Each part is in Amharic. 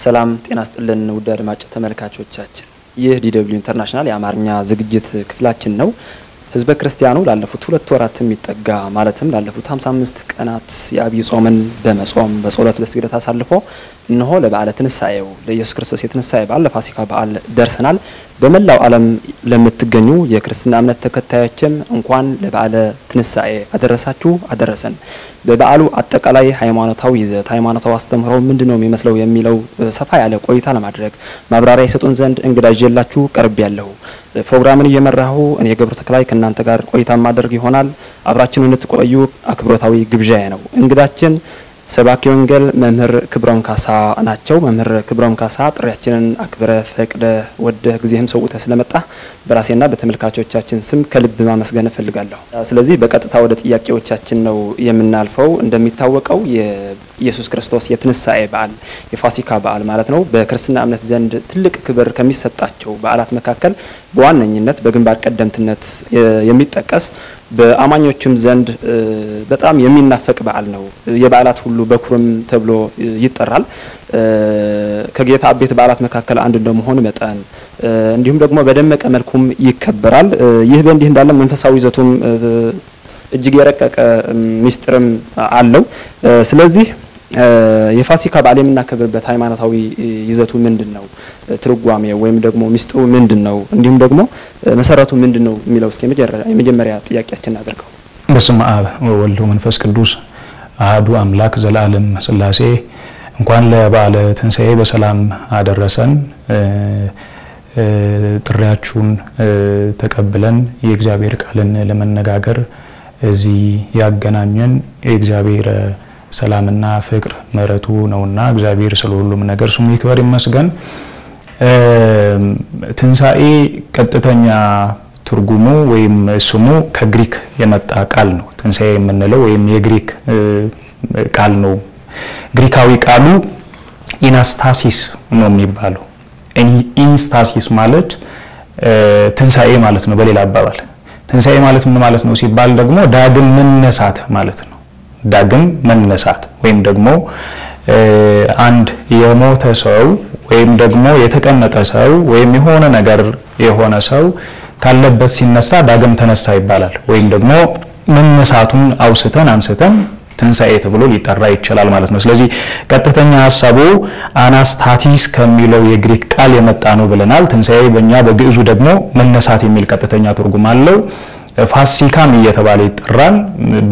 ሰላም ጤና ይስጥልን ውድ አድማጭ ተመልካቾቻችን ይህ ዲደብሊው ኢንተርናሽናል የአማርኛ ዝግጅት ክፍላችን ነው ህዝበ ክርስቲያኑ ላለፉት 2 ወራት የሚጠጋ ማለትም ላለፉት 55 ቀናት የአብይ ጾምን በመጾም በጸሎት በስግደት አሳልፎ እነሆ ለበዓለ ትንሳኤው ለኢየሱስ ክርስቶስ የትንሳኤ በዓል ለፋሲካ በዓል ደርሰናል በመላው ዓለም ለምትገኙ የክርስትና እምነት ተከታዮችም እንኳን ለበዓለ ትንሳኤ አደረሳችሁ አደረሰን በበዓሉ አጠቃላይ ሃይማኖታዊ ይዘት ሃይማኖታዊ አስተምህሮ ምንድነው የሚመስለው የሚለው ሰፋ ያለ ቆይታ ለማድረግ ማብራሪያ ይሰጡን ዘንድ እንግዳ ይዤላችሁ ቀርቤያለሁ ፕሮግራሙን እየመራሁ እኔ ገብሩ ተክላይ ከናንተ ጋር ቆይታ ማድረግ ይሆናል አብራችሁን እንድትቆዩ አክብሮታዊ ግብዣዬ ነው እንግዳችን ሰባኪ ወንጌል መምህር ክብሮም ካሳ ናቸው መምህር ክብሮም ካሳ ጥሪያችንን አክብረ ፈቅደ ወደ ግዚያም ሰውተ ስለመጣ በራሴና በተመልካቾቻችን ስም ከልብ ማመስገን ፈልጋለሁ ስለዚህ በቀጥታ ወደ ጥያቄዎቻችን ነው የምናልፈው እንደሚታወቀው የኢየሱስ ክርስቶስ የትንሳኤ በዓል የፋሲካ በዓል ማለት ነው በክርስትና እምነት ዘንድ ትልቅ ክብር ከሚሰጣቸው በዓላት መካከል በዋነኝነት በግንባር ቀደምትነት የሚጠቀስ በአማኞችም ዘንድ በጣም የሚናፈቅ በዓል ነው የበዓላት ሁሉ በኩርም ተብሎ ይጠራል ከጌታ አቤት በዓላት መካከል አንዱ እንደመሆኑ መጣን እንዲሁም ደግሞ በደመቀ መልኩም ይከበራል ይህ በእንዲህ እንዳለ መንፈሳዊ ይዘቱም እጅግ የረቀቀ ሚስጥርም አለው ስለዚህ የፋሲካ በዓል የምናከብርበት ሃይማኖታዊ ይዘቱ ምንድነው ትርጓሜው ወይም ደግሞ ሚስጥሩ ምንድነው እንዲሁም ደግሞ መሰረቱ ምንድነው የሚለው እስከ የመጀመሪያ ጥያቄያችን አድርገው በስመ አብ ወወልድ ወመንፈስ ቅዱስ አሐዱ አምላክ ዘላለም ሥላሴ እንኳን ለበዓለ ትንሳኤ በሰላም አደረሰን ጥሪያችሁን ተቀብለን የእግዚአብሔር ቃልን ለመነጋገር እዚህ ያገናኘን የእግዚአብሔር ሰላምና ፍቅር መረቱ ነውና እግዚአብሔር ስለሁሉም ነገር ስሙ ይክበር ይመስገን ትንሳኤ ቀጥተኛ ትርጉሙ ወይም ስሙ ከግሪክ የመጣ ቃል ነው ትንሳኤ የምንለው ወይም የግሪክ ቃል ነው ግሪካዊ ቃሉ ኢናስታሲስ ነው የሚባለው ኢንስታሲስ ማለት ትንሳኤ ማለት ነው በሌላ አባባል ትንሳኤ ማለት ምን ማለት ነው ሲባል ደግሞ ዳግም መነሳት ማለት ነው ዳግም መነሳት ወይም ደግሞ አንድ የሞተ ሰው ወይም ደግሞ የተቀመጠ ሰው ወይም የሆነ ነገር የሆነ ሰው ካለበት ሲነሳ ዳግም ተነሳ ይባላል ወይም ደግሞ መነሳቱን አውስተን አንስተን ትንሳኤ ተብሎ ሊጠራ ይችላል ማለት ነው ስለዚህ ቀጥተኛ ሐሳቡ አናስታቲስ ከሚለው የግሪክ ቃል የመጣ ነው ብለናል ትንሳኤ በእኛ በግዕዙ ደግሞ መነሳት የሚል ቀጥተኛ ትርጉም አለው ፋሲካም እየተባለ ይጠራል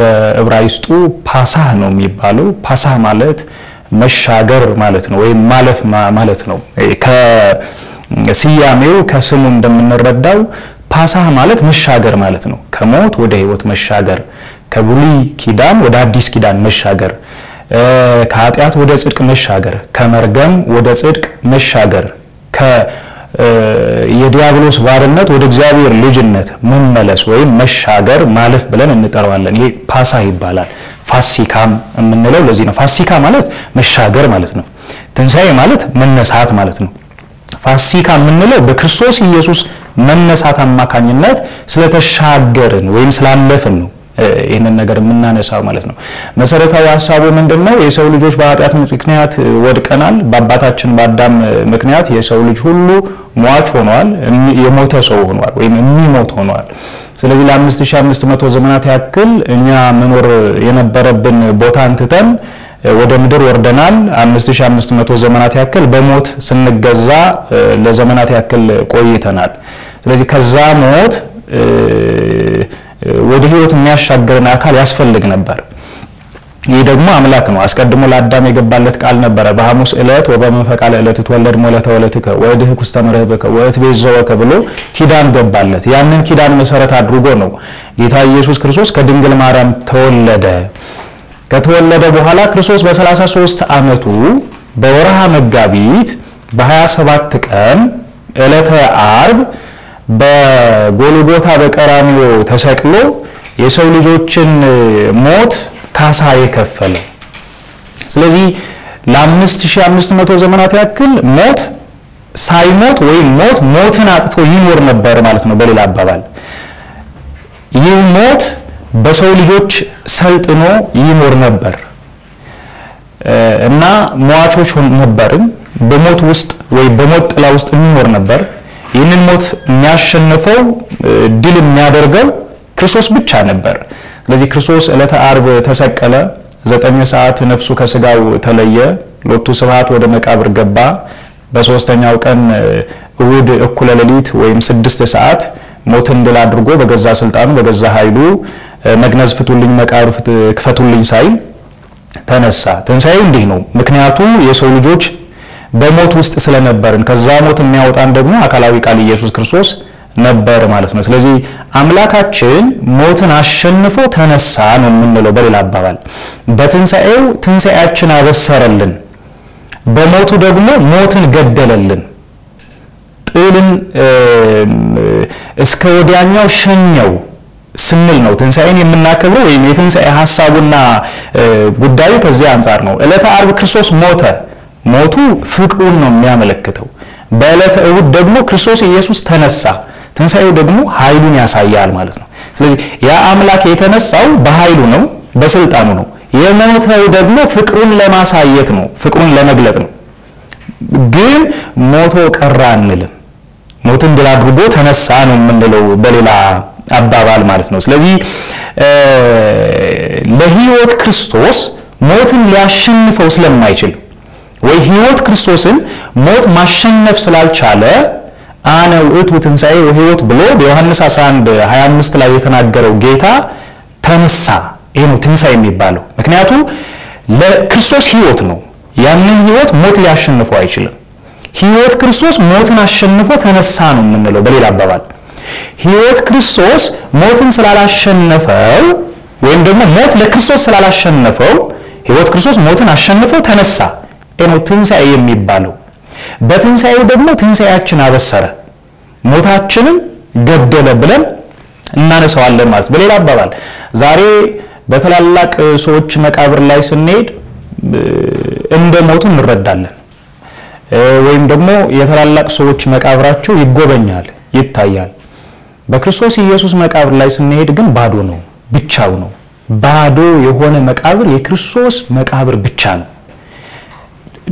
በዕብራይስጡ ፓሳህ ነው የሚባለው ፓሳህ ማለት መሻገር ማለት ነው ወይም ማለፍ ማለት ነው ከስያሜው ከስሙ እንደምንረዳው ፓሳህ ማለት መሻገር ማለት ነው ከሞት ወደ ሕይወት መሻገር ከብሉይ ኪዳን ወደ አዲስ ኪዳን መሻገር ከኃጢአት ወደ ጽድቅ መሻገር ከመርገም ወደ ጽድቅ መሻገር የዲያብሎስ ባርነት ወደ እግዚአብሔር ልጅነት መመለስ ወይም መሻገር ማለፍ ብለን እንጠራዋለን ይሄ ፓሳ ይባላል ፋሲካም የምንለው ለዚህ ነው ፋሲካ ማለት መሻገር ማለት ነው ትንሳኤ ማለት መነሳት ማለት ነው ፋሲካ የምንለው በክርስቶስ ኢየሱስ መነሳት አማካኝነት ስለተሻገርን ወይም ስላለፍን ነው ይሄንን ነገር የምናነሳው ማለት ነው መሰረታዊ ሐሳቡ ምንድነው የሰው ልጆች በኃጢአት ምክንያት ወድቀናል በአባታችን በአዳም ምክንያት የሰው ልጅ ሁሉ ሟች ሆኗል የሞተ ሰው ሆኗል ወይም የሚሞት ሆኗል ስለዚህ ለ5500 ዘመናት ያክል እኛ መኖር የነበረብን ቦታ እንትተን ወደ ምድር ወርደናል 5500 ዘመናት ያክል በሞት ስንገዛ ለዘመናት ያክል ቆይተናል ስለዚህ ከዛ ሞት ወደ ሕይወት የሚያሻግረን አካል ያስፈልግ ነበር ይህ ደግሞ አምላክ ነው አስቀድሞ ለአዳም የገባለት ቃል ነበር በሐሙስ ዕለት ወበመንፈቃለ ዕለት ተወለድ ሞለተ ወለትከ ወድህክ ውስተ መርህብከ ወእትቤዘወከ ብሎ ኪዳን ገባለት ያንን ኪዳን መሰረት አድርጎ ነው ጌታ ኢየሱስ ክርስቶስ ከድንግል ማርያም ተወለደ ከተወለደ በኋላ ክርስቶስ በ33 ዓመቱ በወርሃ መጋቢት በ27 ቀን ዕለተ ዓርብ በጎልጎታ በቀራንዮ ተሰቅሎ የሰው ልጆችን ሞት ካሳ የከፈለ። ስለዚህ ለ5500 ዘመናት ያክል ሞት ሳይሞት ወይም ሞትን አጥቶ ይኖር ነበር ማለት ነው። በሌላ አባባል ይህ ሞት በሰው ልጆች ሰልጥኖ ይኖር ነበር እና ሟቾች ነበርን። በሞት ውስጥ ወይ በሞት ጥላ ውስጥ ይኖር ነበር። ይህንን ሞት የሚያሸንፈው ድል የሚያደርገው ክርስቶስ ብቻ ነበር። ስለዚህ ክርስቶስ ዕለተ ዓርብ ተሰቀለ። 9 ሰዓት ነፍሱ ከስጋው ተለየ። ሎቱ ስብሐት ወደ መቃብር ገባ። በሶስተኛው ቀን እሁድ እኩለ ሌሊት ወይም 6 ሰዓት ሞትን ድል አድርጎ በገዛ ስልጣኑ በገዛ ኃይሉ መግነዝ ፍቱልኝ መቃብር ክፈቱልኝ ሳይል ተነሳ። ትንሣኤው እንዲህ ነው። ምክንያቱ የሰው ልጆች በሞት ውስጥ ስለነበርን ከዛ ሞት የሚያወጣን ደግሞ አካላዊ ቃል ኢየሱስ ክርስቶስ ነበር ማለት ነው። ስለዚህ አምላካችን ሞትን አሸንፎ ተነሳ ነው የምንለው። በሌላ አባባል በትንሣኤው ትንሣኤያችን አበሰረልን፣ በሞቱ ደግሞ ሞትን ገደለልን፣ ጥልን እስከ ወዲያኛው ሸኘው ስንል ነው ትንሣኤን የምናከብረው። ወይም የትንሣኤ ሐሳቡና ጉዳዩ ከዚህ አንፃር ነው። ዕለተ ዓርብ ክርስቶስ ሞተ። ሞቱ ፍቅሩን ነው የሚያመለክተው። በዕለተ እሁድ ደግሞ ክርስቶስ ኢየሱስ ተነሳ። ትንሣኤው ደግሞ ኃይሉን ያሳያል ማለት ነው። ስለዚህ ያ አምላክ የተነሳው በኃይሉ ነው፣ በስልጣኑ ነው። የሞተው ደግሞ ፍቅሩን ለማሳየት ነው፣ ፍቅሩን ለመግለጥ ነው። ግን ሞቶ ቀራ አንልም። ሞትን ድል አድርጎ ተነሳ ነው የምንለው በሌላ አባባል ማለት ነው። ስለዚህ ለሕይወት ክርስቶስ ሞትን ሊያሸንፈው ስለማይችል ወይ ሕይወት ክርስቶስን ሞት ማሸነፍ ስላልቻለ አነ ውእቱ ትንሣኤ ወሕይወት ብሎ በዮሐንስ 11:25 ላይ የተናገረው ጌታ ተነሳ። ይሄ ነው ትንሣኤ የሚባለው። ምክንያቱም ለክርስቶስ ሕይወት ነው። ያንን ሕይወት ሞት ሊያሸንፈው አይችልም። ሕይወት ክርስቶስ ሞትን አሸንፎ ተነሳ ነው የምንለው በሌላ አባባል። ሕይወት ክርስቶስ ሞትን ስላላሸነፈው ወይም ደግሞ ሞት ለክርስቶስ ስላላሸነፈው ሕይወት ክርስቶስ ሞትን አሸንፎ ተነሳ። ይሄ ነው ትንሣኤ የሚባለው። በትንሣኤው ደግሞ ትንሣኤያችን አበሰረ፣ ሞታችንን ገደለ ብለን እናነሳዋለን ማለት። በሌላ አባባል ዛሬ በተላላቅ ሰዎች መቃብር ላይ ስንሄድ እንደ ሞቱ እንረዳለን። ወይም ደግሞ የተላላቅ ሰዎች መቃብራቸው ይጎበኛል፣ ይታያል። በክርስቶስ ኢየሱስ መቃብር ላይ ስንሄድ ግን ባዶ ነው፣ ብቻው ነው። ባዶ የሆነ መቃብር የክርስቶስ መቃብር ብቻ ነው።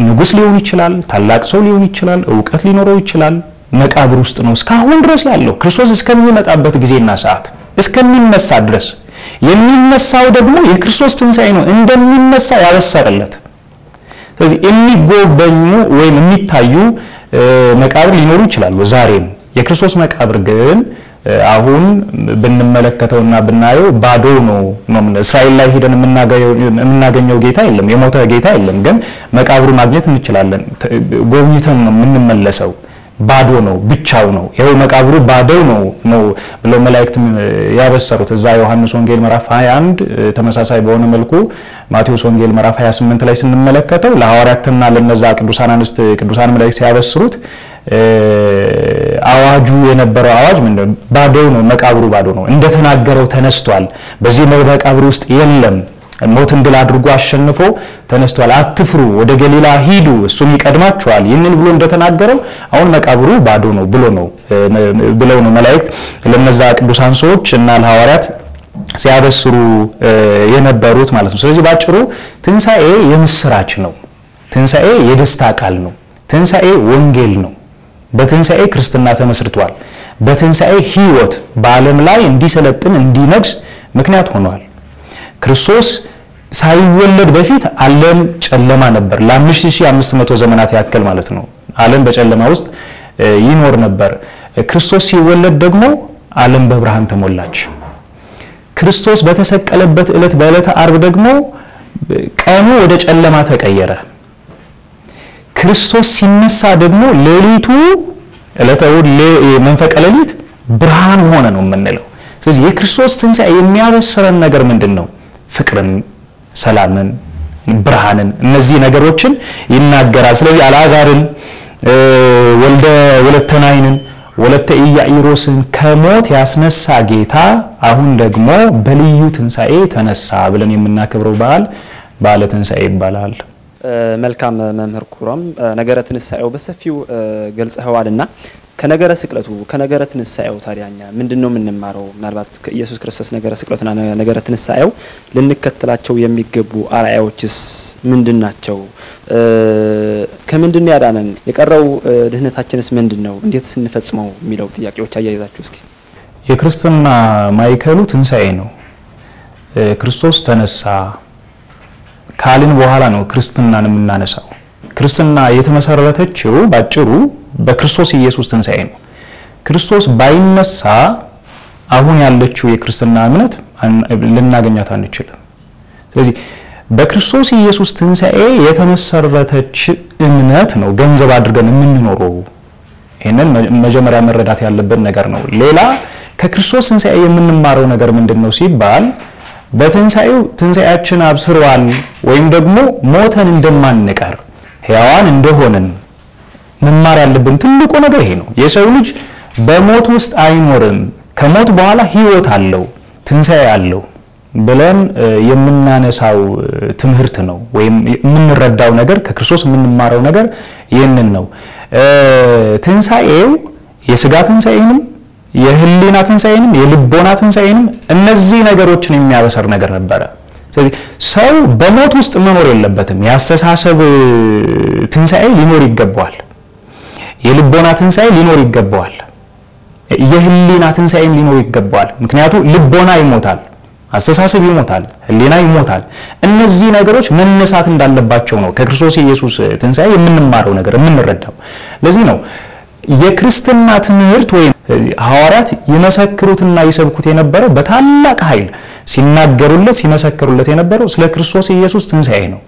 ንጉስ ሊሆን ይችላል፣ ታላቅ ሰው ሊሆን ይችላል፣ ዕውቀት ሊኖረው ይችላል። መቃብር ውስጥ ነው እስካሁን ድረስ ያለው ክርስቶስ እስከሚመጣበት ጊዜና ሰዓት እስከሚነሳ ድረስ። የሚነሳው ደግሞ የክርስቶስ ትንሣኤ ነው እንደሚነሳ ያበሰረለት። ስለዚህ የሚጎበኙ ወይም የሚታዩ መቃብር ሊኖሩ ይችላሉ ዛሬም። የክርስቶስ መቃብር ግን አሁን ብንመለከተውና ብናየው ባዶ ነው። እስራኤል ላይ ሄደን የምናገኘው ጌታ የለም፣ የሞተ ጌታ የለም። ግን መቃብሩ ማግኘት እንችላለን። ጎብኝተን ነው የምንመለሰው። ባዶ ነው፣ ብቻው ነው። ይሄው መቃብሩ ባዶ ነው ብለው መላእክት ያበሰሩት እዛ ዮሐንስ ወንጌል ምዕራፍ 21 ተመሳሳይ በሆነ መልኩ ማቴዎስ ወንጌል ምዕራፍ 28 ላይ ስንመለከተው ለሐዋርያትና ለነዛ ቅዱሳን አንስት ቅዱሳን መላእክት ሲያበስሩት አዋጁ የነበረው አዋጅ ምንድነው? ባዶ ነው፣ መቃብሩ ባዶ ነው። እንደተናገረው ተነስቷል፣ በዚህ መቃብር ውስጥ የለም፣ ሞትን ድል አድርጎ አሸንፎ ተነስቷል፣ አትፍሩ፣ ወደ ገሊላ ሂዱ፣ እሱም ይቀድማችኋል። ይህንን ብሎ እንደተናገረው አሁን መቃብሩ ባዶ ነው ብለው ነው መላእክት ለነዛ ቅዱሳን ሰዎች እና ለሐዋርያት ሲያበስሩ የነበሩት ማለት ነው። ስለዚህ ባጭሩ ትንሣኤ የምስራች ነው። ትንሣኤ የደስታ ቃል ነው። ትንሣኤ ወንጌል ነው። በትንሣኤ ክርስትና ተመስርቷል። በትንሣኤ ሕይወት በዓለም ላይ እንዲሰለጥን እንዲነግስ ምክንያት ሆኗል። ክርስቶስ ሳይወለድ በፊት ዓለም ጨለማ ነበር። ለ5500 ዘመናት ያክል ማለት ነው ዓለም በጨለማ ውስጥ ይኖር ነበር። ክርስቶስ ሲወለድ ደግሞ ዓለም በብርሃን ተሞላች። ክርስቶስ በተሰቀለበት ዕለት በዕለተ ዓርብ ደግሞ ቀኑ ወደ ጨለማ ተቀየረ። ክርስቶስ ሲነሳ ደግሞ ሌሊቱ ዕለተ እሑድ መንፈቀ ሌሊት ብርሃን ሆነ ነው የምንለው። ስለዚህ የክርስቶስ ትንሣኤ የሚያበስረን ነገር ምንድነው? ፍቅርን፣ ሰላምን፣ ብርሃንን እነዚህ ነገሮችን ይናገራል። ስለዚህ አልዓዛርን ወለተ ናይንን ወለተ ኢያኢሮስን ከሞት ያስነሳ ጌታ አሁን ደግሞ በልዩ ትንሳኤ ተነሳ ብለን የምናከብረው በዓለ ትንሳኤ ይባላል። መልካም መምህር ኩራም ነገረ ትንሳኤው በሰፊው ገልጸዋልና ከነገረ ስቅለቱ ከነገረ ትንሳኤው ታዲያኛ ምንድነው የምንማረው? ምናልባት ከኢየሱስ ክርስቶስ ነገረ ስቅለቱና ነገረ ትንሳኤው ልንከተላቸው የሚገቡ አርአያዎችስ ምንድናቸው? ከምንድን ያዳነን? የቀረው ድህነታችንስ ምንድነው? እንዴት ስንፈጽመው የሚለው ጥያቄዎች አያይዛችሁ እስኪ። የክርስትና ማይከሉ ትንሳኤ ነው። ክርስቶስ ተነሳ ካልን በኋላ ነው ክርስትናን የምናነሳው። ክርስትና የተመሰረተችው ባጭሩ በክርስቶስ ኢየሱስ ትንሳኤ ነው። ክርስቶስ ባይነሳ አሁን ያለችው የክርስትና እምነት ልናገኛት አንችልም። ስለዚህ በክርስቶስ ኢየሱስ ትንሳኤ የተመሰረተች እምነት ነው ገንዘብ አድርገን የምንኖረው። ይሄንን መጀመሪያ መረዳት ያለበት ነገር ነው። ሌላ ከክርስቶስ ትንሳኤ የምንማረው ነገር ምንድነው ሲባል በትንሳኤው ትንሳኤያችን አብስሯል ወይም ደግሞ ሞተን እንደማንቀር ሕያዋን እንደሆነን መማር ያለብን ትልቁ ነገር ይሄ ነው። የሰው ልጅ በሞት ውስጥ አይኖርም፣ ከሞት በኋላ ሕይወት አለው፣ ትንሳኤ አለው ብለን የምናነሳው ትምህርት ነው ወይም የምንረዳው ነገር ከክርስቶስ የምንማረው ነገር ይሄንን ነው። ትንሳኤው የሥጋ ትንሳኤንም የህሊና ትንሳኤንም የልቦና ትንሳኤንም እነዚህ ነገሮችን የሚያበሰር ነገር ነበር። ስለዚህ ሰው በሞት ውስጥ መኖር የለበትም። ያስተሳሰብ ትንሳኤ ሊኖር ይገባዋል። የልቦና ትንሳኤ ሊኖር ይገባዋል። የህሊና ትንሳኤም ሊኖር ይገባዋል። ምክንያቱም ልቦና ይሞታል፣ አስተሳሰብ ይሞታል፣ ህሊና ይሞታል። እነዚህ ነገሮች መነሳት እንዳለባቸው ነው ከክርስቶስ ኢየሱስ ትንሳኤ የምንማረው ነገር የምንረዳው። ለዚህ ነው የክርስትና ትምህርት ወይም ሐዋርያት ይመሰክሩትና ይሰብኩት የነበረው በታላቅ ኃይል ሲናገሩለት ሲመሰክሩለት የነበረው ስለ ክርስቶስ ኢየሱስ ትንሳኤ ነው።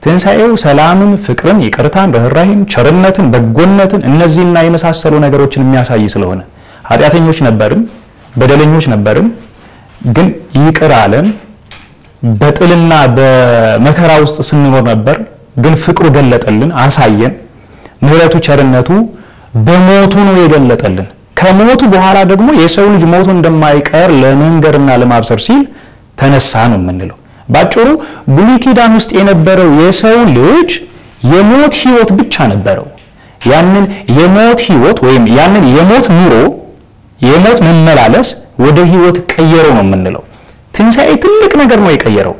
ትንሳኤው ሰላምን፣ ፍቅርን፣ ይቅርታን፣ ርህራሄን፣ ቸርነትን፣ በጎነትን እነዚህና የመሳሰሉ ነገሮችን የሚያሳይ ስለሆነ ኃጢአተኞች ነበርን፣ በደለኞች ነበርን፣ ግን ይቅር አለን። በጥልና በመከራ ውስጥ ስንኖር ነበር፣ ግን ፍቅሩ ገለጠልን፣ አሳየን። ምህረቱ ቸርነቱ በሞቱ ነው የገለጠልን። ከሞቱ በኋላ ደግሞ የሰው ልጅ ሞቱ እንደማይቀር ለመንገርና ለማብሰር ሲል ተነሳ ነው የምንለው። ባጭሩ ብሉይ ኪዳን ውስጥ የነበረው የሰው ልጅ የሞት ህይወት ብቻ ነበረው። ያንን የሞት ህይወት ወይም ያንን የሞት ኑሮ የሞት መመላለስ ወደ ህይወት ቀየረው ነው የምንለው። ትንሳኤ ትልቅ ነገር ነው የቀየረው።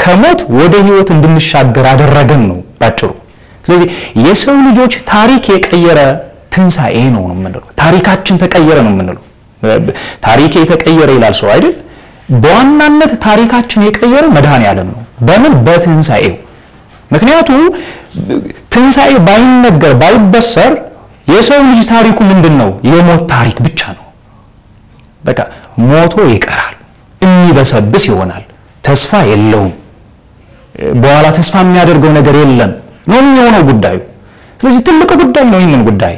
ከሞት ወደ ህይወት እንድንሻገር አደረገን ነው ባጭሩ። ስለዚህ የሰው ልጆች ታሪክ የቀየረ ትንሳኤ ነው የምንለው። ታሪካችን ተቀየረ ነው የምንለው። ታሪክ የተቀየረ ይላል ሰው አይደል? በዋናነት ታሪካችን የቀየረ መድኃኔዓለም ነው። በምን? በትንሳኤው። ምክንያቱም ትንሳኤ ባይነገር ባይበሰር የሰው ልጅ ታሪኩ ምንድነው? የሞት ታሪክ ብቻ ነው። በቃ ሞቶ ይቀራል፣ የሚበሰብስ ይሆናል፣ ተስፋ የለውም፣ በኋላ ተስፋ የሚያደርገው ነገር የለም ነው የሚሆነው ጉዳዩ። ስለዚህ ትልቅ ጉዳይ ነው። ይሄንን ጉዳይ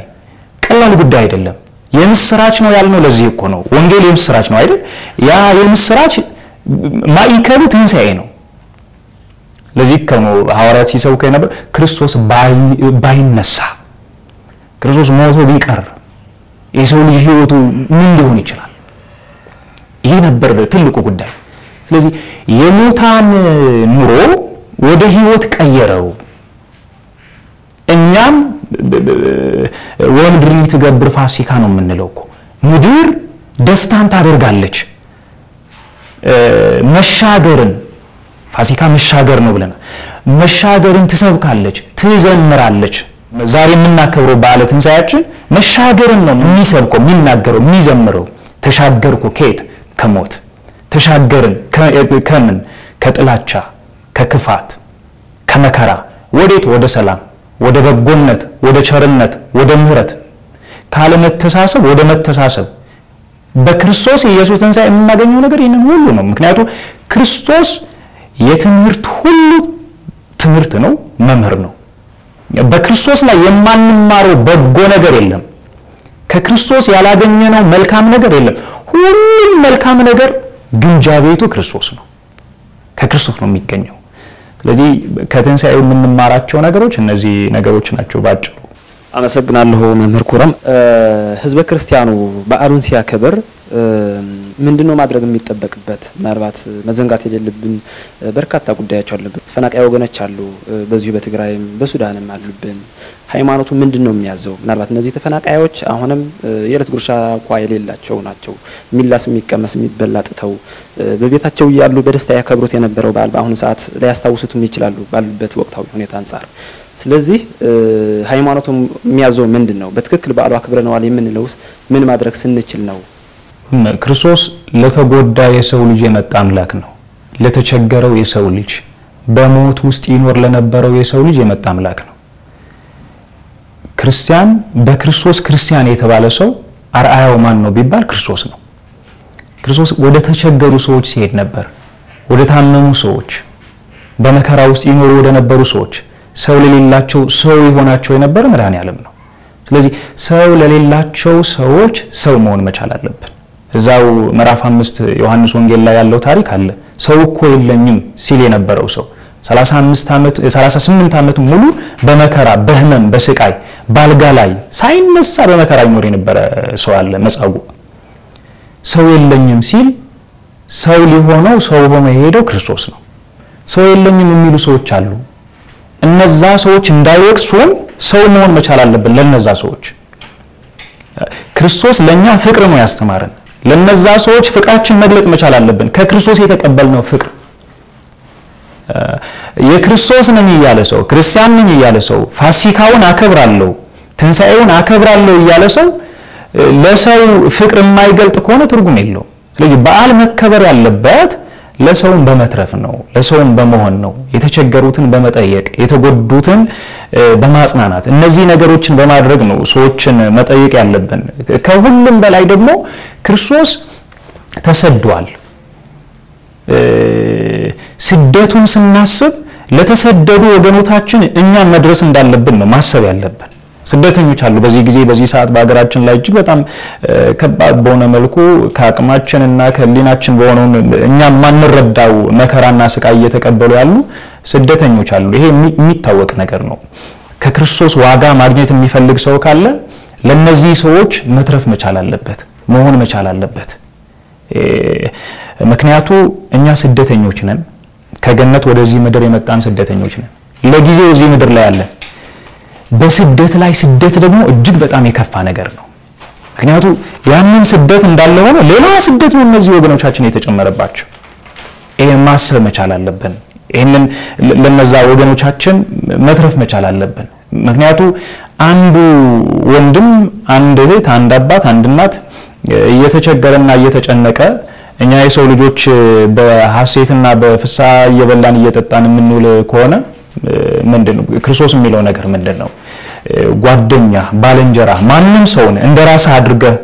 ቀላል ጉዳይ አይደለም። የምስራች ነው ያልነው ለዚህ እኮ ነው። ወንጌል የምስራች ነው አይደል? ያ የምስራች ማዕከሉ ትንሳኤ ነው። ለዚህ ነው ሐዋርያት ሲሰብኩ የነበር ክርስቶስ ባይነሳ፣ ክርስቶስ ሞቶ ቢቀር የሰው ልጅ ህይወቱ ምን ሊሆን ይችላል? ይሄ ነበር ትልቁ ጉዳይ። ስለዚህ የሙታን ኑሮ ወደ ህይወት ቀየረው። እኛም ወምድር ትገብር ፋሲካ ነው የምንለው እኮ። ምድር ደስታን ታደርጋለች፣ መሻገርን ፋሲካ መሻገር ነው ብለናል። መሻገርን ትሰብካለች፣ ትዘምራለች። ዛሬ የምናከብረው በዓለ ትንሳኤያችን መሻገርን ነው የሚሰብከው፣ የሚናገረው፣ የሚዘምረው። ተሻገርኩ ከየት? ከሞት ተሻገርን። ከምን? ከጥላቻ፣ ከክፋት፣ ከመከራ ወዴት? ወደ ሰላም፣ ወደ በጎነት፣ ወደ ቸርነት፣ ወደ ምህረት፣ ካለመተሳሰብ ወደ መተሳሰብ። በክርስቶስ ኢየሱስ ትንሳኤ የምናገኘው ነገር ይሄንን ሁሉ ነው። ምክንያቱም ክርስቶስ የትምህርት ሁሉ ትምህርት ነው፣ መምህር ነው። በክርስቶስ ላይ የማንማረው በጎ ነገር የለም። ከክርስቶስ ያላገኘነው መልካም ነገር የለም። ሁሉም መልካም ነገር ግንጃ ቤቱ ክርስቶስ ነው። ከክርስቶስ ነው የሚገኘው። ስለዚህ ከትንሳኤው የምንማራቸው ነገሮች እነዚህ ነገሮች ናቸው ባጭሩ። አመሰግናለሁ መምህር ኩረም። ህዝበ ክርስቲያኑ በዓሉን ሲያከብር ምንድነው ማድረግ የሚጠበቅበት? ምናልባት መዘንጋት የሌለብን በርካታ ጉዳዮች አሉበት። ተፈናቃይ ወገኖች አሉ፣ በዚሁ በትግራይም በሱዳንም አሉብን። ሃይማኖቱ ምንድነው የሚያዘው? ምናልባት እነዚህ ተፈናቃዮች አሁንም የዕለት ጉርሻ እንኳን የሌላቸው ናቸው። ሚላስ የሚቀመስ የሚበላ ጥተው በቤታቸው ያሉ በደስታ ያከብሩት የነበረው በዓል በአሁኑ ሰዓት ላያስታውሱትም ይችላሉ ባሉበት ወቅታዊ ሁኔታ አንፃር። ስለዚህ ሃይማኖቱ የሚያዘው ምንድነው? በትክክል በዓሉ አክብረናል የምንለውስ ምን ማድረግ ስንችል ነው? ክርስቶስ ለተጎዳ የሰው ልጅ የመጣ አምላክ ነው። ለተቸገረው የሰው ልጅ በሞት ውስጥ ይኖር ለነበረው የሰው ልጅ የመጣ አምላክ ነው። ክርስቲያን በክርስቶስ ክርስቲያን የተባለ ሰው አርአያው ማን ነው ቢባል ክርስቶስ ነው። ክርስቶስ ወደ ተቸገሩ ሰዎች ሲሄድ ነበር። ወደ ታመሙ ሰዎች፣ በመከራ ውስጥ ይኖሩ ወደ ነበሩ ሰዎች፣ ሰው ለሌላቸው ሰው የሆናቸው የነበረ መድኃኔዓለም ነው። ስለዚህ ሰው ለሌላቸው ሰዎች ሰው መሆን መቻል አለብን። እዛው ምዕራፍ 5 ዮሐንስ ወንጌል ላይ ያለው ታሪክ አለ። ሰው እኮ የለኝም ሲል የነበረው ሰው 38 ዓመት ሙሉ በመከራ በህመም በስቃይ ባልጋ ላይ ሳይነሳ በመከራ ይኖር የነበረ ሰው አለ መጻጉዕ። ሰው የለኝም ሲል ሰው ሊሆነው ሰው ሆኖ የሄደው ክርስቶስ ነው። ሰው የለኝም የሚሉ ሰዎች አሉ። እነዛ ሰዎች እንዳይወቅሱን ሰው መሆን መቻል አለብን። ለነዛ ሰዎች ክርስቶስ ለኛ ፍቅር ነው ያስተማረን። ለነዛ ሰዎች ፍቅራችን መግለጥ መቻል አለብን። ከክርስቶስ የተቀበልነው ፍቅር የክርስቶስ ነኝ ያለ ሰው፣ ክርስቲያን ነኝ ያለ ሰው፣ ፋሲካውን አከብራለሁ ትንሳኤውን አከብራለሁ ያለ ሰው ለሰው ፍቅር የማይገልጥ ከሆነ ትርጉም የለውም። ስለዚህ በዓል መከበር ያለበት ለሰውን በመትረፍ ነው፣ ለሰውን በመሆን ነው፣ የተቸገሩትን በመጠየቅ የተጎዱትን በማጽናናት እነዚህ ነገሮችን በማድረግ ነው ሰዎችን መጠየቅ ያለብን። ከሁሉም በላይ ደግሞ ክርስቶስ ተሰዷል። ስደቱን ስናስብ ለተሰደዱ ወገኖቻችን እኛ መድረስ እንዳለብን ነው ማሰብ ያለብን። ስደተኞች አሉ በዚህ ጊዜ በዚህ ሰዓት በአገራችን ላይ እጅግ በጣም ከባድ በሆነ መልኩ ከአቅማችንና ከሊናችን በሆነው እኛ ማንረዳው መከራና ስቃይ እየተቀበሉ ያሉ ስደተኞች አሉ። ይሄ የሚታወቅ ነገር ነው። ከክርስቶስ ዋጋ ማግኘት የሚፈልግ ሰው ካለ ለነዚህ ሰዎች መትረፍ መቻል አለበት፣ መሆን መቻል አለበት። ምክንያቱ እኛ ስደተኞች ነን። ከገነት ወደዚህ ምድር የመጣን ስደተኞች ነን። ለጊዜው እዚህ ምድር ላይ አለን። በስደት ላይ ስደት ደግሞ እጅግ በጣም የከፋ ነገር ነው። ምክንያቱ ያንን ስደት እንዳለ ሆኖ ሌላ ስደት ነው እነዚህ ወገኖቻችን የተጨመረባቸው። ይሄን ማሰብ መቻል አለብን። ይሄንን ለነዛ ወገኖቻችን መትረፍ መቻል አለብን። ምክንያቱ አንዱ ወንድም፣ አንድ እህት፣ አንድ አባት፣ አንድ እናት እየተቸገረና እየተጨነቀ እኛ የሰው ልጆች በሐሴትና በፍሳ እየበላን እየጠጣን የምንውል ከሆነ ምንድነው ክርስቶስ የሚለው ነገር ምንድነው? ጓደኛ ባልንጀራ ማንንም ሰውን እንደራስ አድርገህ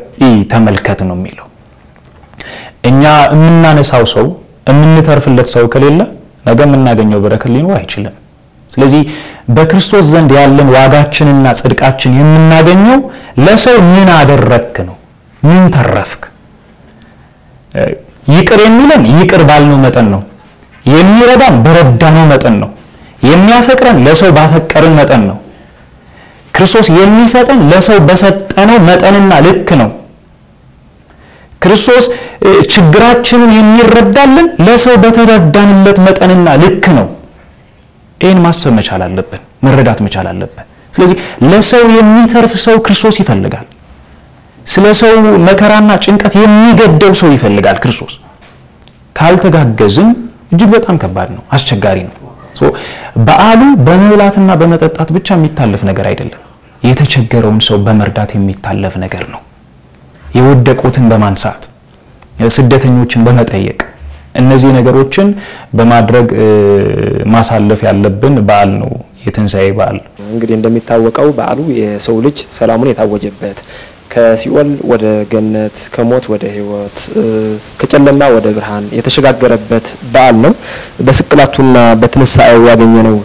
ተመልከት ነው የሚለው። እኛ የምናነሳው ሰው የምንተርፍለት ሰው ከሌለ ነገ የምናገኘው በረከት ሊኖር አይችልም። ስለዚህ በክርስቶስ ዘንድ ያለን ዋጋችንና ጽድቃችን የምናገኘው ለሰው ምን አደረክ ነው፣ ምን ተረፍክ። ይቅር የሚለን ይቅር ባልነው መጠን ነው። የሚረዳን በረዳነው መጠን ነው። የሚያፈቅረን ለሰው ባፈቀረን መጠን ነው። ክርስቶስ የሚሰጠን ለሰው በሰጠነው መጠንና ልክ ነው። ክርስቶስ ችግራችንን የሚረዳልን ለሰው በተረዳንለት መጠንና ልክ ነው። ይሄን ማሰብ መቻል አለብን፣ መረዳት መቻል አለብን። ስለዚህ ለሰው የሚተርፍ ሰው ክርስቶስ ይፈልጋል። ስለ ሰው መከራና ጭንቀት የሚገደው ሰው ይፈልጋል ክርስቶስ። ካልተጋገዝን እጅግ በጣም ከባድ ነው፣ አስቸጋሪ ነው። በዓሉ በመብላትና በመጠጣት ብቻ የሚታለፍ ነገር አይደለም። የተቸገረውን ሰው በመርዳት የሚታለፍ ነገር ነው። የወደቁትን በማንሳት ስደተኞችን በመጠየቅ እነዚህ ነገሮችን በማድረግ ማሳለፍ ያለብን በዓል ነው የትንሳኤ በዓል። እንግዲህ እንደሚታወቀው በዓሉ የሰው ልጅ ሰላሙን የታወጀበት ከሲኦል ወደ ገነት ከሞት ወደ ሕይወት ከጨለማ ወደ ብርሃን የተሸጋገረበት በዓል ነው። በስቅላቱና በትንሳኤው ያገኘነው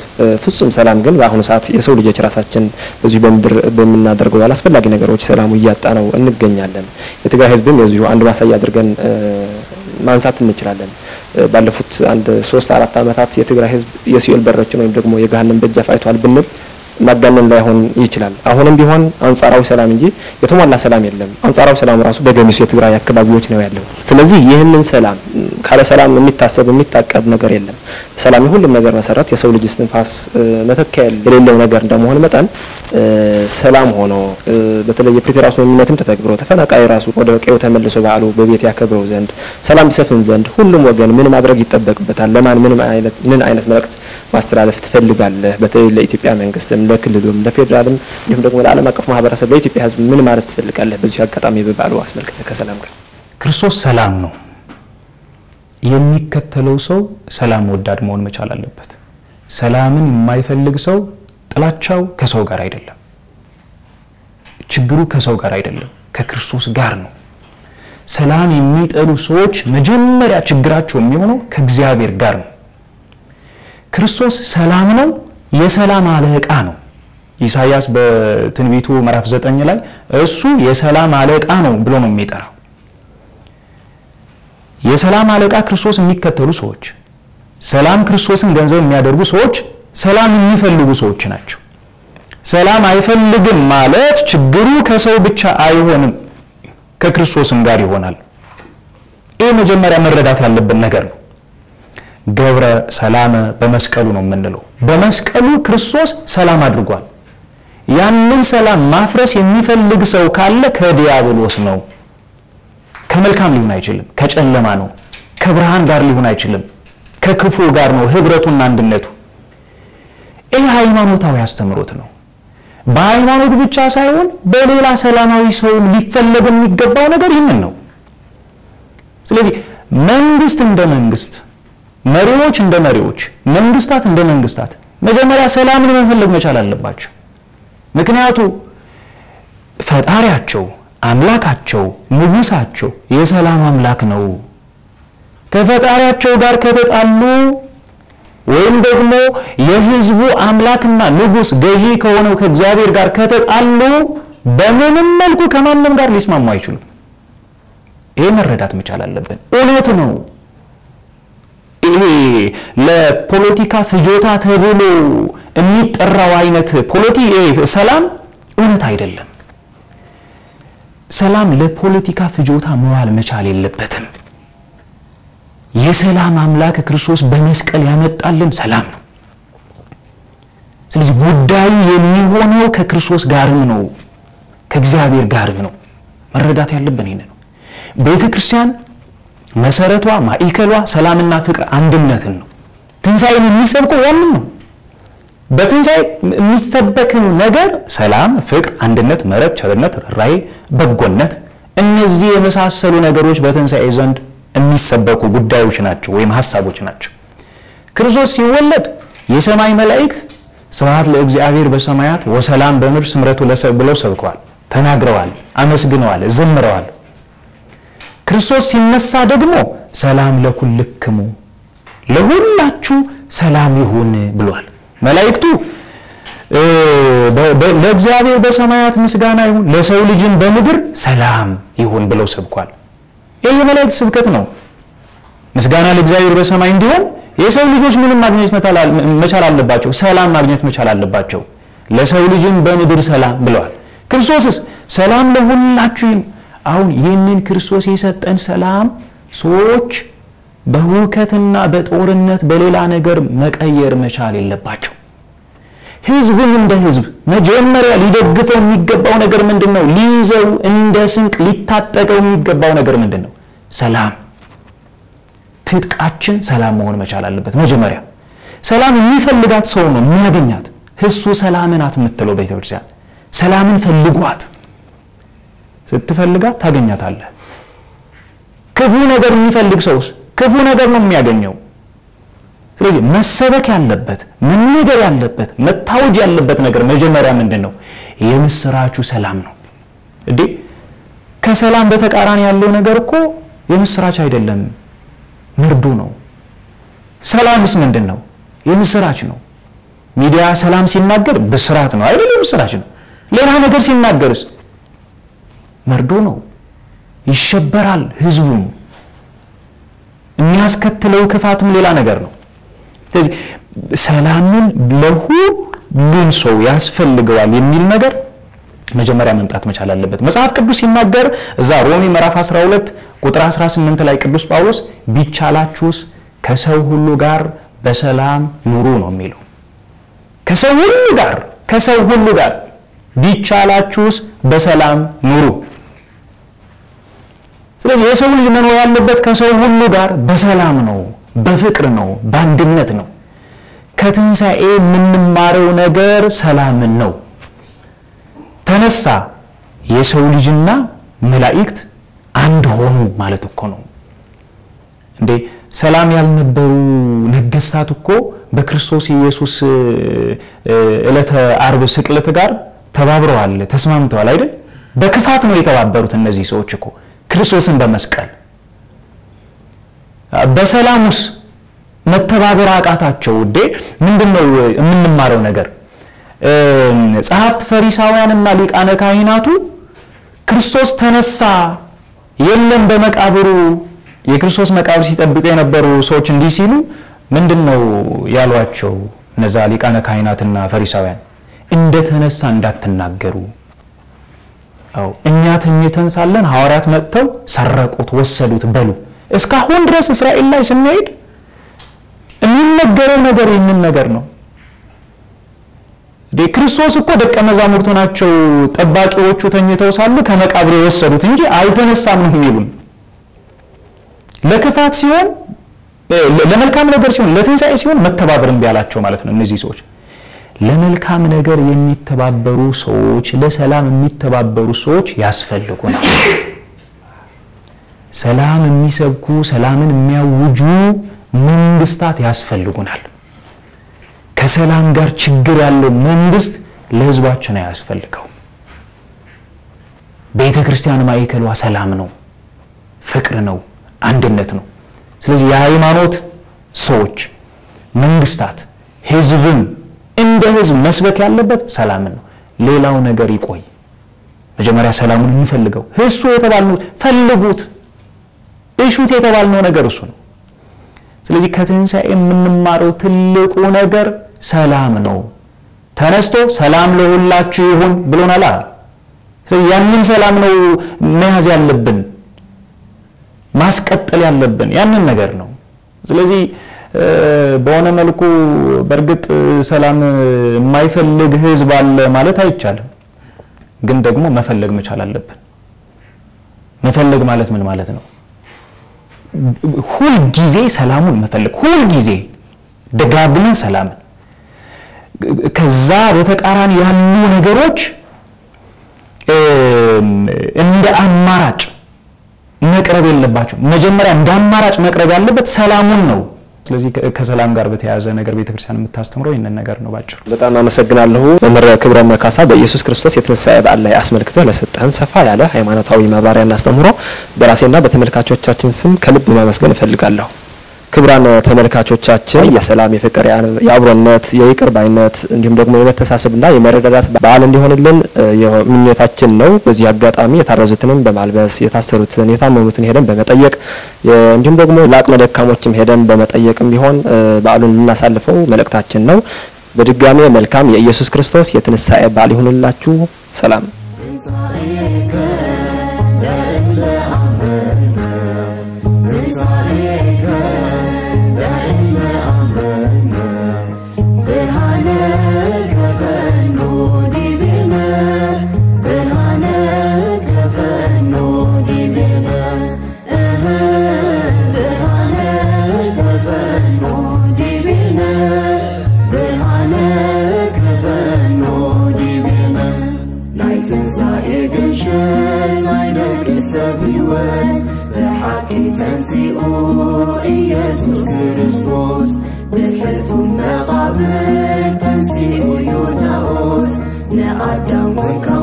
ፍጹም ሰላም ግን በአሁኑ ሰዓት የሰው ልጆች ራሳችን በዚህ በምድር በመናደርገው ያላስፈላጊ ነገሮች ሰላሙ እያጣ ነው እንገኛለን። የትግራይ ሕዝብም የዚሁ አንድ ማሳያ አድርገን ማንሳት እንችላለን። ባለፉት 3-4 ዓመታት የትግራይ ህዝብ የሲኦል በሮችን ወይም ደግሞ የገሃነም ደጃፍ አይቷል ብንል ማጋነን ላይሆን ይችላል። አሁንም ቢሆን አንጻራዊ ሰላም እንጂ የተሟላ ሰላም የለም። አንጻራዊ ሰላም ራሱ በገሚሱ የትግራይ አካባቢዎች ነው ያለው። ስለዚህ ይህንን ሰላም ካለ ሰላም የሚታሰብ የሚታቀድ ነገር የለም። ሰላም የሁሉም ነገር መሰረት የሰው ልጅ እስትንፋስ መተኪያ የሌለው ነገር እንደመሆን መጠን ሰላም ሆኖ በተለይ የፕሪቶሪያ ስምምነትም ተተግብሮ ተፈናቃይ ራሱ ወደ ቀዬው ተመልሶ በዓሉ በቤት ያከብረው ዘንድ ሰላም ይሰፍን ዘንድ ሁሉም ወገን ምን ማድረግ ይጠበቅበታል? ለማን ምን አይነት መልእክት ማስተላለፍ ትፈልጋለህ? በተለይ ለኢትዮጵያ መንግስትም ለክልሉም ለፌደራልም እንዲሁም ደግሞ ለዓለም አቀፍ ማህበረሰብ ለኢትዮጵያ ህዝብ ምን ማለት ትፈልጋለህ? በዚህ አጋጣሚ በበዓሉ አስመልክተ ከሰላም ጋር ክርስቶስ ሰላም ነው። የሚከተለው ሰው ሰላም ወዳድ መሆን መቻል አለበት። ሰላምን የማይፈልግ ሰው ጥላቻው ከሰው ጋር አይደለም፣ ችግሩ ከሰው ጋር አይደለም፣ ከክርስቶስ ጋር ነው። ሰላም የሚጠሉ ሰዎች መጀመሪያ ችግራቸው የሚሆነው ከእግዚአብሔር ጋር ነው። ክርስቶስ ሰላም ነው፣ የሰላም አለቃ ነው። ኢሳይያስ በትንቢቱ ምዕራፍ 9 ላይ እሱ የሰላም አለቃ ነው ብሎ ነው የሚጠራው። የሰላም አለቃ ክርስቶስ የሚከተሉ ሰዎች፣ ሰላም ክርስቶስን ገንዘብ የሚያደርጉ ሰዎች ሰላም የሚፈልጉ ሰዎች ናቸው። ሰላም አይፈልግም ማለት ችግሩ ከሰው ብቻ አይሆንም፣ ከክርስቶስም ጋር ይሆናል። ይህ መጀመሪያ መረዳት ያለብን ነገር ነው። ገብረ ሰላም በመስቀሉ ነው የምንለው። በመስቀሉ ክርስቶስ ሰላም አድርጓል። ያንን ሰላም ማፍረስ የሚፈልግ ሰው ካለ ከዲያብሎስ ነው። ከመልካም ሊሆን አይችልም፣ ከጨለማ ነው። ከብርሃን ጋር ሊሆን አይችልም፣ ከክፉ ጋር ነው ህብረቱና አንድነቱ። ይህ ሃይማኖታዊ አስተምሮት ነው። በሃይማኖት ብቻ ሳይሆን በሌላ ሰላማዊ ሰው ሊፈለግ የሚገባው ነገር ይህንን ነው። ስለዚህ መንግስት እንደ መንግስት፣ መሪዎች እንደ መሪዎች፣ መንግስታት እንደ መንግስታት መጀመሪያ ሰላምን መፈለግ መቻል አለባቸው። ምክንያቱም ፈጣሪያቸው፣ አምላካቸው፣ ንጉሳቸው የሰላም አምላክ ነው። ከፈጣሪያቸው ጋር ከተጣሉ ወይም ደግሞ የህዝቡ አምላክና ንጉስ ገዢ ከሆነው ከእግዚአብሔር ጋር ከተጣሉ በምንም መልኩ ከማንም ጋር ሊስማሙ አይችሉም። ይሄ መረዳት መቻል አለብን። እውነት ነው። ይሄ ለፖለቲካ ፍጆታ ተብሎ የሚጠራው አይነት ሰላም እውነት አይደለም። ሰላም ለፖለቲካ ፍጆታ መዋል መቻል የለበትም። የሰላም አምላክ ክርስቶስ በመስቀል ያመጣልን ሰላም ነው። ስለዚህ ጉዳዩ የሚሆነው ከክርስቶስ ጋርም ነው፣ ከእግዚአብሔር ጋርም ነው። መረዳት ያለብን ይሄን ነው። ቤተክርስቲያን መሰረቷ ማዕከሏ ሰላምና ፍቅር አንድነትን ነው። ትንሳኤን የሚሰብከው ያንን ነው። በትንሳኤ የሚሰበከው ነገር ሰላም፣ ፍቅር፣ አንድነት፣ ምሕረት፣ ቸርነት፣ ርኅራኄ፣ በጎነት እነዚህ የመሳሰሉ ነገሮች በትንሳኤ ዘንድ የሚሰበኩ ጉዳዮች ናቸው ወይም ሐሳቦች ናቸው። ክርስቶስ ሲወለድ የሰማይ መላእክት ስብሐት ለእግዚአብሔር በሰማያት ወሰላም በምድር ስምረቱ ለሰብእ ብለው ሰብከዋል፣ ተናግረዋል፣ አመስግነዋል፣ ዘምረዋል። ክርስቶስ ሲነሳ ደግሞ ሰላም ለኩልክሙ ለሁላችሁ ሰላም ይሁን ብሏል። መላእክቱ ለእግዚአብሔር በሰማያት ምስጋና ይሁን ለሰው ልጅም በምድር ሰላም ይሁን ብለው ሰብከዋል። ይሄ የመላእክት ስብከት ነው። ምስጋና ለእግዚአብሔር በሰማይ እንዲሆን የሰው ልጆች ምንም ማግኘት መቻል አለባቸው፣ ሰላም ማግኘት መቻል አለባቸው። ለሰው ልጅም በምድር ሰላም ብለዋል። ክርስቶስስ ሰላም ለሁላችሁ። አሁን ይህንን ክርስቶስ የሰጠን ሰላም ሰዎች በሁከትና በጦርነት በሌላ ነገር መቀየር መቻል የለባቸው። ህዝብም እንደ ህዝብ መጀመሪያ ሊደግፈው የሚገባው ነገር ምንድነው? ሊይዘው እንደ ስንቅ ሊታጠቀው የሚገባው ነገር ምንድነው? ሰላም። ትጥቃችን ሰላም መሆን መቻል አለበት። መጀመሪያ ሰላም የሚፈልጋት ሰው ነው የሚያገኛት። እሱ ሰላምን አትምትለው ቤተክርስቲያን ሰላምን ፈልጓት፣ ስትፈልጋት ታገኛታለህ። ክፉ ነገር የሚፈልግ ሰውስ ክፉ ነገር ነው የሚያገኘው። ስለዚህ መሰበክ ያለበት፣ መነገር ያለበት፣ መታወጅ ያለበት ነገር መጀመሪያ ምንድነው? የምስራቹ ሰላም ነው። እንዴ ከሰላም በተቃራኒ ያለው ነገር እኮ የምስራች አይደለም፣ ምርዱ ነው። ሰላምስ ምንድነው? የምስራች ነው። ሚዲያ ሰላም ሲናገር ብስራት ነው አይደለም? ምስራች ነው። ሌላ ነገር ሲናገርስ መርዶ ነው። ይሸበራል ህዝቡም። የሚያስከትለው ክፋትም ሌላ ነገር ነው። ስለዚህ ሰላምን ለሁሉም ሰው ያስፈልገዋል የሚል ነገር መጀመሪያ መምጣት መቻል አለበት። መጽሐፍ ቅዱስ ሲናገር እዛ ሮሜ ምዕራፍ 12 ቁጥር 18 ላይ ቅዱስ ጳውሎስ ቢቻላችሁስ ከሰው ሁሉ ጋር በሰላም ኑሩ ነው የሚለው። ከሰው ሁሉ ጋር ቢቻላችሁስ በሰላም ኑሩ። ስለዚህ የሰው ልጅ መኖር ያለበት ከሰው ሁሉ ጋር በሰላም ነው፣ በፍቅር ነው፣ በአንድነት ነው። ከትንሣኤ የምንማረው ነገር ሰላምን ነው። ተነሳ የሰው ልጅና መላእክት አንድ ሆኑ ማለት እኮ ነው እንዴ። ሰላም ያልነበሩ ነገስታት እኮ በክርስቶስ ኢየሱስ ዕለተ ዓርብ ስቅለት ጋር ተባብረዋል፣ ተስማምተዋል አይደል? በክፋት ነው የተባበሩት እነዚህ ሰዎች እኮ ክርስቶስን በመስቀል በሰላሙስ መተባበር አቃታቸው። እንዴ ምንድነው የምንማረው ነገር? ጸሐፍት ፈሪሳውያንና ሊቃነ ካህናቱ ክርስቶስ ተነሳ የለም በመቃብሩ የክርስቶስ መቃብር ሲጠብቁ የነበሩ ሰዎች እንዲህ ሲሉ ምንድነው ያሏቸው? እነዛ ሊቃነ ካህናትና ፈሪሳውያን እንደተነሳ እንዳትናገሩ። እኛ ተኝተን ሳለን ሐዋርያት መጥተው ሰረቁት ወሰዱት በሉ። እስካሁን ድረስ እስራኤል ላይ ስንሄድ የሚነገረው ነገር ይህንን ነገር ነው። ክርስቶስ እኮ ደቀ መዛሙርቱ ናቸው ጠባቂዎቹ ተኝተው ሳሉ ከመቃብሩ ወሰዱት እንጂ አልተነሳም ነው የሚሉን። ለክፋት ሲሆን ለመልካም ነገር ሲሆን ለትንሣኤ ሲሆን መተባበርን ቢያላቸው ማለት ነው። እነዚህ ሰዎች ለመልካም ነገር የሚተባበሩ ሰዎች፣ ለሰላም የሚተባበሩ ሰዎች ያስፈልጉናል። ሰላም የሚሰብኩ ሰላምን የሚያውጁ መንግስታት ያስፈልጉናል። ከሰላም ጋር ችግር ያለው መንግስት ለህዝባችን ያስፈልገው። ቤተክርስቲያን ማይከሏ ሰላም ነው፣ ፍቅር ነው፣ አንድነት ነው። ስለዚህ የሃይማኖት ሰዎች፣ መንግስታት፣ ህዝብን እንደ ህዝብ መስበክ ያለበት ሰላምን ነው። ሌላው ነገር ይቆይ። መጀመሪያ ሰላሙን እንፈልገው። እሱ የተባልነው ፈልጉት፣ እሹት የተባልነው ነገር እሱ ነው። ስለዚህ ከትንሣኤ የምንማረው ትልቁ ነገር ሰላም ነው። ተነስቶ ሰላም ለሁላችሁ ይሁን ብሎናል። ስለዚህ ያንን ሰላም ነው መያዝ ያለብን፣ ማስቀጠል ያለብን ያንን ነገር ነው። ስለዚህ በሆነ መልኩ በርግጥ ሰላም የማይፈልግ ህዝብ አለ ማለት አይቻልም፣ ግን ደግሞ መፈለግ መቻል አለብን። መፈለግ ማለት ምን ማለት ነው? ሁሉ ጊዜ ሰላሙን መፈለግ፣ ሁሉ ጊዜ ደጋግመን ሰላምን። ከዛ በተቃራኒ ያሉ ነገሮች እንደ አማራጭ መቅረብ የለባቸው። መጀመሪያ እንደ አማራጭ መቅረብ ያለበት ሰላሙን ነው። ስለዚህ ከሰላም ጋር በተያያዘ ነገር ቤተክርስቲያን የምታስተምረው ይሄንን ነገር ነው ባጭሩ። በጣም አመሰግናለሁ መምህር ክብረ መካሳ በኢየሱስ ክርስቶስ የትንሣኤ በዓል ላይ አስመልክተህ ለሰጠህን ሰፋ ያለ ሃይማኖታዊ ማብራሪያና አስተምሮ በራሴና በተመልካቾቻችን ስም ከልብ ማመስገን እፈልጋለሁ። ክብራን ተመልካቾቻችን የሰላም የፍቅር የአብሮነት የይቅር ባይነት እንዲሁም ደግሞ የመተሳሰብና የመረዳዳት በዓል እንዲሆንልን ምኞታችን ነው። በዚህ አጋጣሚ የታረዙትንም በማልበስ የታሰሩትን የታመሙትን ሄደን በመጠየቅ እንዲሁም ደግሞ ለአቅመ ደካሞችም ሄደን በመጠየቅም ቢሆን በዓሉን እናሳልፈው መልእክታችን ነው። በድጋሚ መልካም የኢየሱስ ክርስቶስ የትንሣኤ በዓል ይሁንላችሁ። ሰላም سبيوت بحكي تنسيئو إيسوس كريستوس بحرتم مقابر تنسيئو يوتاوس نقدم ونكا